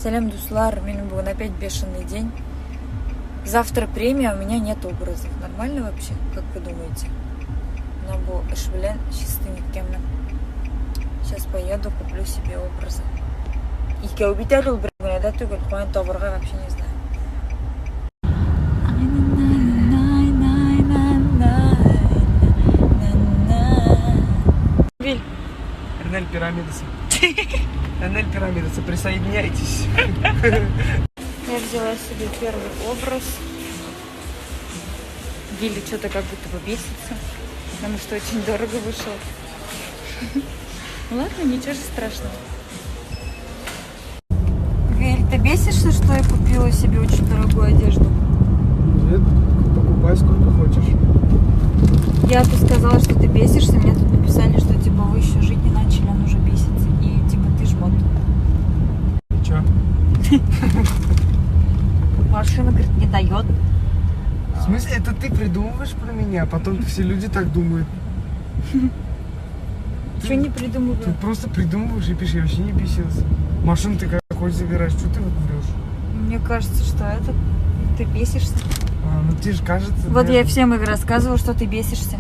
Салям, дуслар, менің бүгін опять бешеный день. Завтра премия, у меня нет образов. Нормально вообще, как вы думаете? Но был эшвилен чистый никемным. Сейчас поеду, куплю себе образы. И кеубител убрегуне, да, ты говоришь, хуан таборга вообще не знаю. Виль. Эрнель Пирамидасы. Эрнель Пирамидасы, присоединяйтесь. Я взяла себе первый образ. Вилли что-то как будто бы бесится, потому что очень дорого вышло. Ну ладно, ничего же страшного. Виль, ты бесишься, что я купила себе очень дорогую одежду? Нет, покупай сколько хочешь. Я-то сказала, что ты бесишься, мне тут написали, что типа вы еще жить не начали, он уже бесится. И типа ты жмот. Чё? Машина, говорит, не дает. В смысле, это ты придумываешь про меня, а потом все люди так думают. Чего не придумываю? Ты просто придумываешь и пишешь, я вообще не бесился. Машину ты как хочешь забираешь, что ты вот врешь? Мне кажется, что это ты бесишься. Ну тебе же кажется. Вот да? я всем их рассказывала, что ты бесишься.